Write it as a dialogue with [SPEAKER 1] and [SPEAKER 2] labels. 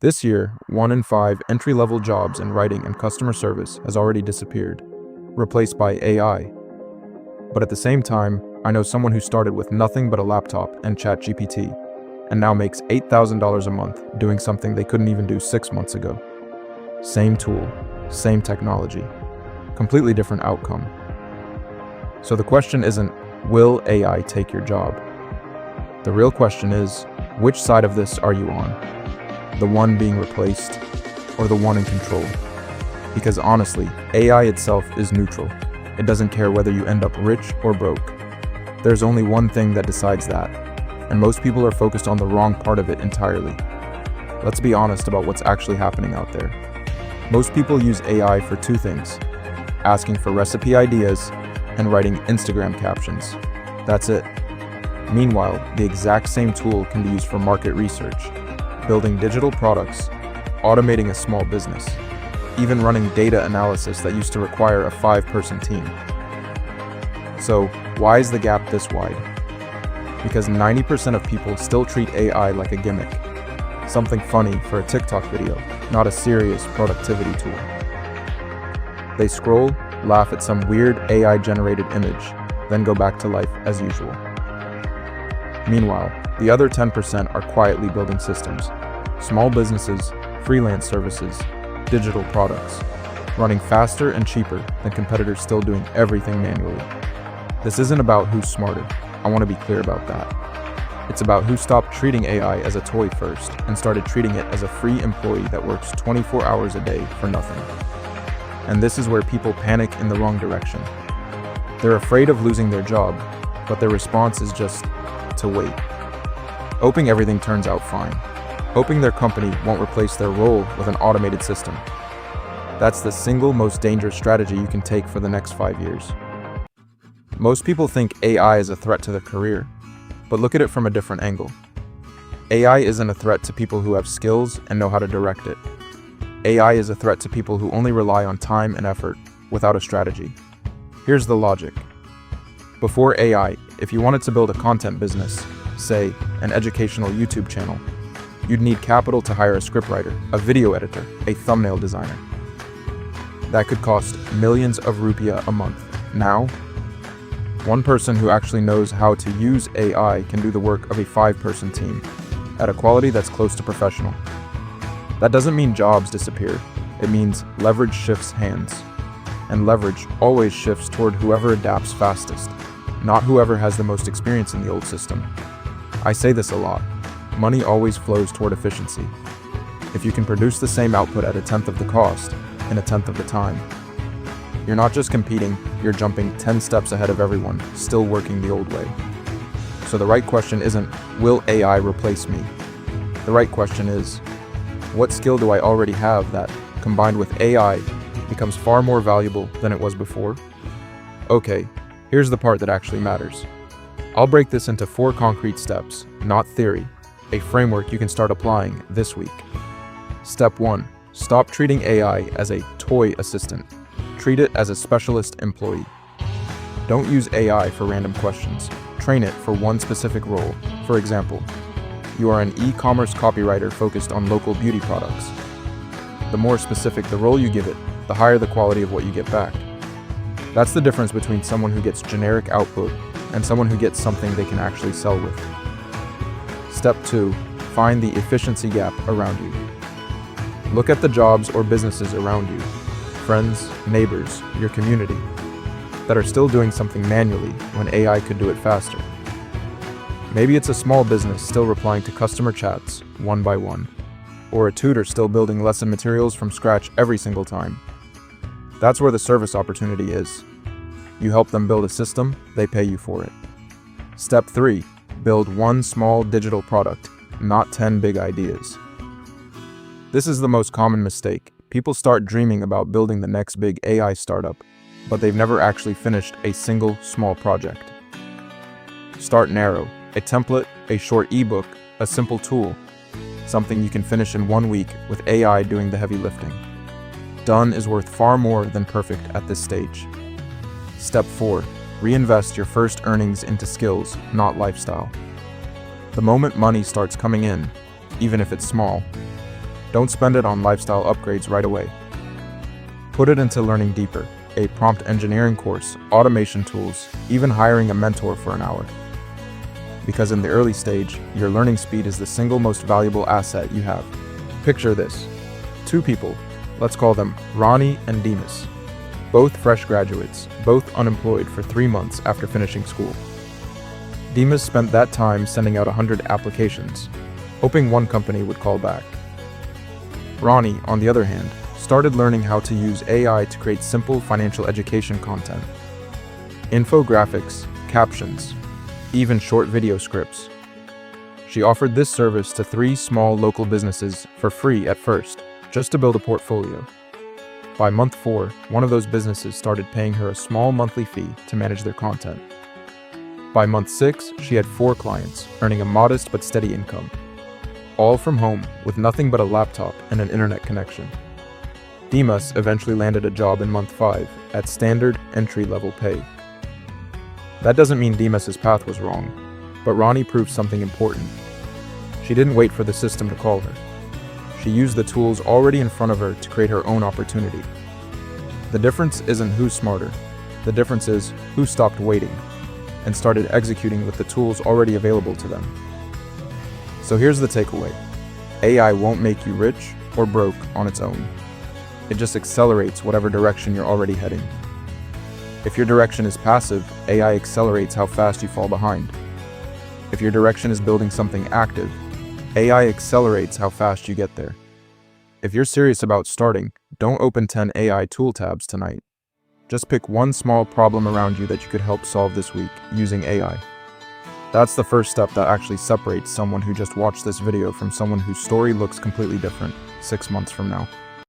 [SPEAKER 1] This year, 1 in 5 entry-level jobs in writing and customer service has already disappeared, replaced by AI. But at the same time, I know someone who started with nothing but a laptop and ChatGPT, and now makes $8,000 a month doing something they couldn't even do 6 months ago. Same tool, same technology, completely different outcome. So the question isn't, will AI take your job? The real question is, which side of this are you on? The one being replaced, or the one in control? Because honestly, AI itself is neutral. It doesn't care whether you end up rich or broke. There's only one thing that decides that, and most people are focused on the wrong part of it entirely. Let's be honest about what's actually happening out there. Most people use AI for two things: asking for recipe ideas and writing Instagram captions. That's it. Meanwhile, the exact same tool can be used for market research, building digital products, automating a small business, even running data analysis that used to require a 5-person team. So, why is the gap this wide? Because 90% of people still treat AI like a gimmick, something funny for a TikTok video, not a serious productivity tool. They scroll, laugh at some weird AI-generated image, then go back to life as usual. Meanwhile, the other 10% are quietly building systems, small businesses, freelance services, digital products, running faster and cheaper than competitors still doing everything manually. This isn't about who's smarter. I want to be clear about that. It's about who stopped treating AI as a toy first and started treating it as a free employee that works 24 hours a day for nothing. And this is where people panic in the wrong direction. They're afraid of losing their job, but their response is just to wait, hoping everything turns out fine, hoping their company won't replace their role with an automated system. That's the single most dangerous strategy you can take for the next 5 years. Most people think AI is a threat to their career, but look at it from a different angle. AI isn't a threat to people who have skills and know how to direct it. AI is a threat to people who only rely on time and effort without a strategy. Here's the logic. Before AI, if you wanted to build a content business, say an educational YouTube channel, you'd need capital to hire a scriptwriter, a video editor, a thumbnail designer. That could cost millions of rupiah a month. Now, one person who actually knows how to use AI can do the work of a 5-person team at a quality that's close to professional. That doesn't mean jobs disappear. It means leverage shifts hands. And leverage always shifts toward whoever adapts fastest, not whoever has the most experience in the old system. I say this a lot. Money always flows toward efficiency. If you can produce the same output at 1/10 of the cost in 1/10 of the time, you're not just competing, you're jumping 10 steps ahead of everyone, still working the old way. So the right question isn't, will AI replace me? The right question is, what skill do I already have that, combined with AI, becomes far more valuable than it was before? Okay, here's the part that actually matters. I'll break this into 4 concrete steps, not theory, a framework you can start applying this week. Step 1. Stop treating AI as a toy assistant. Treat it as a specialist employee. Don't use AI for random questions. Train it for one specific role. For example, you are an e-commerce copywriter focused on local beauty products. The more specific the role you give it, the higher the quality of what you get back. That's the difference between someone who gets generic output and someone who gets something they can actually sell with. Step 2. Find the efficiency gap around you. Look at the jobs or businesses around you, friends, neighbors, your community, that are still doing something manually when AI could do it faster. Maybe it's a small business still replying to customer chats one by one, or a tutor still building lesson materials from scratch every single time. That's where the service opportunity is. You help them build a system, they pay you for it. Step 3. Build one small digital product, not 10 big ideas. This is the most common mistake. People start dreaming about building the next big AI startup, but they've never actually finished a single small project. Start narrow. A template, a short ebook, a simple tool, something you can finish in 1 week with AI doing the heavy lifting. Done is worth far more than perfect at this stage. Step 4. Reinvest your first earnings into skills, not lifestyle. The moment money starts coming in, even if it's small, Don't spend it on lifestyle upgrades right away. Put it into learning deeper, a prompt engineering course, automation tools, even hiring a mentor for an hour. Because in the early stage, your learning speed is the single most valuable asset you have. Picture this. Two people, let's call them Ronnie and Demas. Both fresh graduates, both unemployed for 3 months after finishing school. Demas spent that time sending out 100 applications, hoping one company would call back. Ronnie, on the other hand, started learning how to use AI to create simple financial education content. Infographics, captions, even short video scripts. She offered this service to 3 small local businesses for free at first, just to build a portfolio. By month 4, one of those businesses started paying her a small monthly fee to manage their content. By month 6, she had 4 clients, earning a modest but steady income. All from home, with nothing but a laptop and an internet connection. Demas eventually landed a job in month 5 at standard entry-level pay. That doesn't mean Demas's path was wrong, but Ronnie proved something important. She didn't wait for the system to call her. She used the tools already in front of her to create her own opportunity. The difference isn't who's smarter. The difference is who stopped waiting and started executing with the tools already available to them. So here's the takeaway. AI won't make you rich or broke on its own. It just accelerates whatever direction you're already heading. If your direction is passive, AI accelerates how fast you fall behind. If your direction is building something active, AI accelerates how fast you get there. If you're serious about starting, don't open 10 AI tool tabs tonight. Just pick one small problem around you that you could help solve this week using AI. That's the first step that actually separates someone who just watched this video from someone whose story looks completely different 6 months from now.